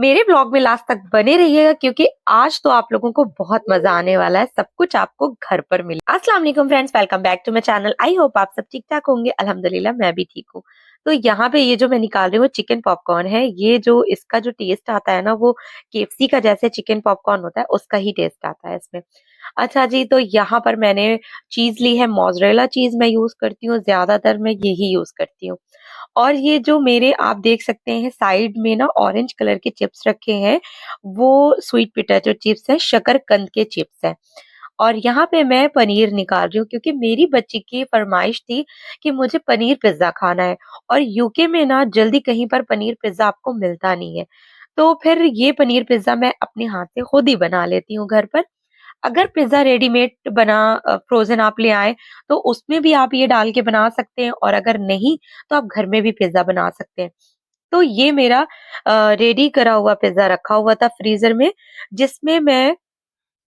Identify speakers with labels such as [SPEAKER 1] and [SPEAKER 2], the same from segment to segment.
[SPEAKER 1] मेरे ब्लॉग में लास्ट तक बने रहिएगा क्योंकि आज तो आप लोगों को बहुत मजा आने वाला है। सब कुछ आपको घर पर मिले। अस्सलाम वालेकुम friends, welcome back to my channel. I hope आप सब ठीक ठाक होंगे। अल्हम्दुलिल्लाह मैं भी ठीक हूँ। तो यहाँ पे ये जो मैं निकाल रही हूँ चिकन पॉपकॉर्न है। ये जो इसका जो टेस्ट आता है ना, वो केएफसी का जैसे चिकन पॉपकॉर्न होता है उसका ही टेस्ट आता है इसमें। अच्छा जी, तो यहाँ पर मैंने चीज ली है, मोज़रेला चीज मैं यूज करती हूँ, ज्यादातर मैं यही यूज करती हूँ। और ये जो मेरे आप देख सकते हैं साइड में ना ऑरेंज कलर के चिप्स रखे हैं, वो स्वीट पोटैटो चिप्स हैं, शकरकंद के चिप्स हैं। और यहाँ पे मैं पनीर निकाल रही हूँ क्योंकि मेरी बच्ची की फरमाइश थी कि मुझे पनीर पिज्जा खाना है। और यूके में ना जल्दी कहीं पर पनीर पिज्जा आपको मिलता नहीं है। तो फिर ये पनीर पिज्जा मैं अपने हाथ से खुद ही बना लेती हूँ घर पर। अगर पिज़्ज़ा रेडीमेड बना फ्रोज़न आप ले आएँ, तो उसमें भी आप ये डाल के बना सकते हैं, और अगर नहीं, तो आप घर में भी पिज़्ज़ा बना सकते हैं। तो ये मेरा रेडी करा हुआ पिज़्ज़ा रखा हुआ था फ्रीज़र में, जिसमें मैं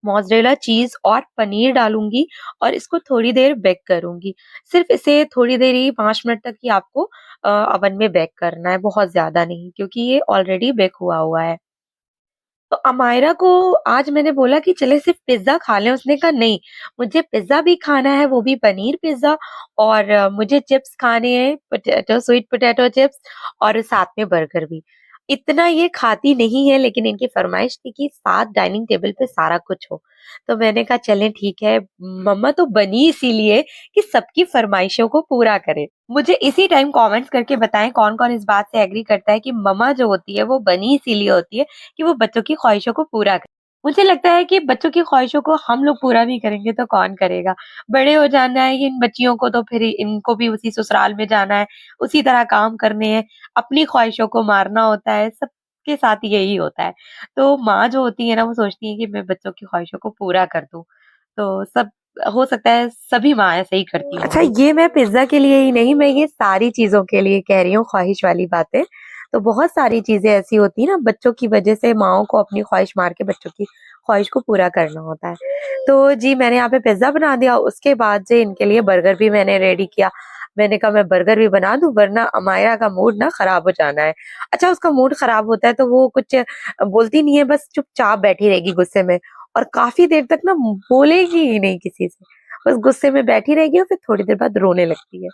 [SPEAKER 1] मोज़रेला चीज़ और पनीर डालूँगी और इसको थोड़ी देर बेक करूँगी। सिर्फ़ इसे थोड़ी देर ही 5 मिनट तक ही आपको ओवन में बेक करना है, बहुत ज़्यादा नहीं, क्योंकि ये ऑलरेडी बेक हुआ हुआ है। तो अमायरा को आज मैंने बोला कि चले सिर्फ पिज्जा खा लें, उसने कहा नहीं, मुझे पिज्जा भी खाना है, वो भी पनीर पिज्जा, और मुझे चिप्स खाने हैं, पोटैटो स्वीट पोटैटो चिप्स, और साथ में बर्गर भी। इतना ये खाती नहीं है, लेकिन इनकी फरमाइश थी कि साथ डाइनिंग टेबल पे सारा कुछ हो। तो मैंने कहा चलें ठीक है, मम्मा तो बनी इसीलिए कि सबकी फरमाइशों को पूरा करे। मुझे इसी टाइम कमेंट्स करके बताएं कौन कौन इस बात से एग्री करता है कि मम्मा जो होती है वो बनी इसीलिए होती है कि वो बच्चों की ख्वाहिशों को पूरा करे। मुझे लगता है कि बच्चों की ख्वाहिशों को हम लोग पूरा नहीं करेंगे तो कौन करेगा? बड़े हो जाना है इन बच्चियों को, तो फिर इनको भी उसी ससुराल में जाना है, उसी तरह काम करने हैं, अपनी ख्वाहिशों को मारना होता है, सबके साथ यही होता है। तो माँ जो होती है ना, वो सोचती है कि मैं बच्चों की ख्वाहिशों को पूरा कर दूँ। तो सब हो सकता है सभी माँ ऐसे ही करती होंगी। अच्छा, ये मैं पिज़्ज़ा के लिए ही नहीं, मैं ये सारी चीज़ों के लिए कह रही हूँ, ख्वाहिश वाली बातें। तो बहुत सारी चीज़ें ऐसी होती हैं ना, बच्चों की वजह से माँओं को अपनी ख्वाहिश मार के बच्चों की ख्वाहिश को पूरा करना होता है। तो जी, मैंने यहाँ पे पिज़्ज़ा बना दिया, उसके बाद से इनके लिए बर्गर भी मैंने रेडी किया। मैंने कहा मैं बर्गर भी बना दूँ, वरना अमाया का मूड ना खराब हो जाना है। अच्छा, उसका मूड खराब होता है तो वो कुछ बोलती नहीं है, बस चुपचाप बैठी रहेगी गुस्से में, और काफ़ी देर तक ना बोलेगी ही नहीं किसी से। बस गुस्से में बैठी रहेगी और फिर थोड़ी देर बाद रोने लगती है।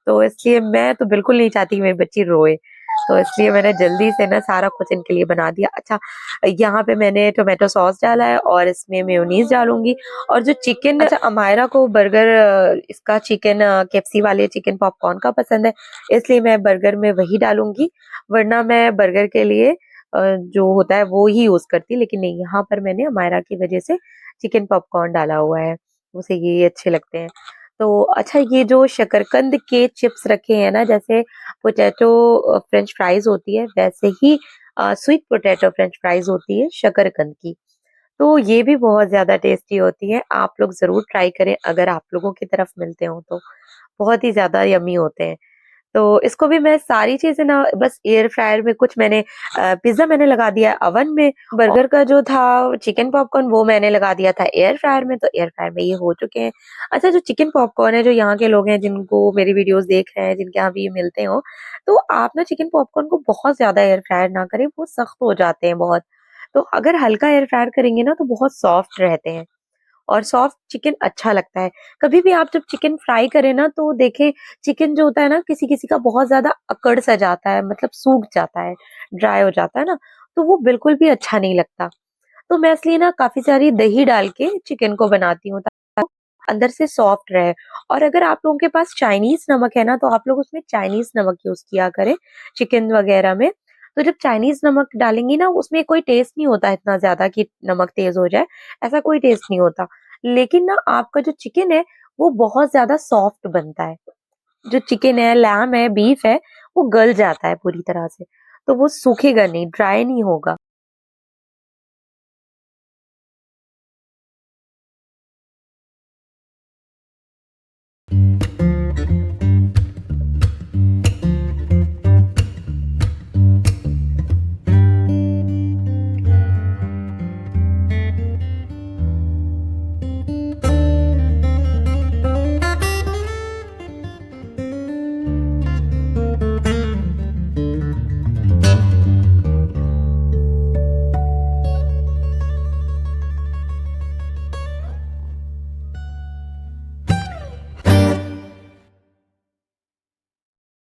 [SPEAKER 1] तो इसलिए मैं तो बिल्कुल नहीं चाहती कि मेरी बच्ची रोए। तो इसलिए मैंने जल्दी से ना सारा कुछ इनके लिए बना दिया। अच्छा, यहाँ पे मैंने टोमेटो सॉस डाला है और इसमें मेयोनीज़ डालूँगी, और जो चिकन, अच्छा अमायरा को बर्गर इसका चिकन केएफसी वाले चिकन पॉपकॉर्न का पसंद है, इसलिए मैं बर्गर में वही डालूँगी, वरना मैं बर्गर के लिए जो होता है वो ही यूज़ करती, लेकिन नहीं, यहाँ पर मैंने अमायरा की वजह से चिकन पॉपकॉर्न डाला हुआ है, उसे ये अच्छे लगते हैं। तो अच्छा, ये जो शकरकंद के चिप्स रखे हैं ना, जैसे पोटैटो फ्रेंच फ्राइज़ होती है, वैसे ही स्वीट पोटैटो फ्रेंच फ्राइज़ होती है शकरकंद की। तो ये भी बहुत ज़्यादा टेस्टी होती है, आप लोग ज़रूर ट्राई करें अगर आप लोगों की तरफ मिलते हों तो, बहुत ही ज़्यादा यम्मी होते हैं। तो इसको भी मैं सारी चीज़ें ना बस एयर फ्रायर में, कुछ मैंने पिज़्ज़ा मैंने लगा दिया ओवन में, बर्गर का जो था चिकन पॉपकॉर्न वो मैंने लगा दिया था एयर फ्रायर में, तो एयर फ्रायर में ये हो चुके हैं। अच्छा, जो चिकन पॉपकॉर्न है, जो यहाँ के लोग हैं जिनको मेरी वीडियोज़ देख रहे हैं, जिनके यहाँ भी ये मिलते हो, तो आप ना चिकन पॉपकॉर्न को बहुत ज़्यादा एयर फ्रायर ना करें, वो सख्त हो जाते हैं बहुत। तो अगर हल्का एयर फ्रायर करेंगे ना तो बहुत सॉफ्ट रहते हैं, और सॉफ्ट चिकन अच्छा लगता है। कभी भी आप जब चिकन फ्राई करें ना, तो देखें चिकन जो होता है ना, किसी-किसी का बहुत ज़्यादा अकड़ सा जाता है, मतलब सूख जाता है, ड्राई हो जाता है ना, तो वो बिल्कुल भी अच्छा नहीं लगता। तो मैं इसलिए ना काफ़ी सारी दही डाल के चिकन को बनाती हूँ, ताकि अंदर से सॉफ्ट रहे। और अगर आप लोगों के पास चाइनीज़ नमक है ना, तो आप लोग उसमें चाइनीज़ नमक यूज़ किया करें चिकन वगैरह में। तो जब चाइनीज़ नमक डालेंगी ना, उसमें कोई टेस्ट नहीं होता इतना ज़्यादा कि नमक तेज़ हो जाए, ऐसा कोई टेस्ट नहीं होता। लेकिन ना आपका जो चिकन है, वो बहुत ज़्यादा सॉफ्ट बनता है। जो चिकन है, लैम है, बीफ है, वो गल जाता है पूरी तरह से, तो वो सूखेगा नहीं, ड्राई नहीं होगा।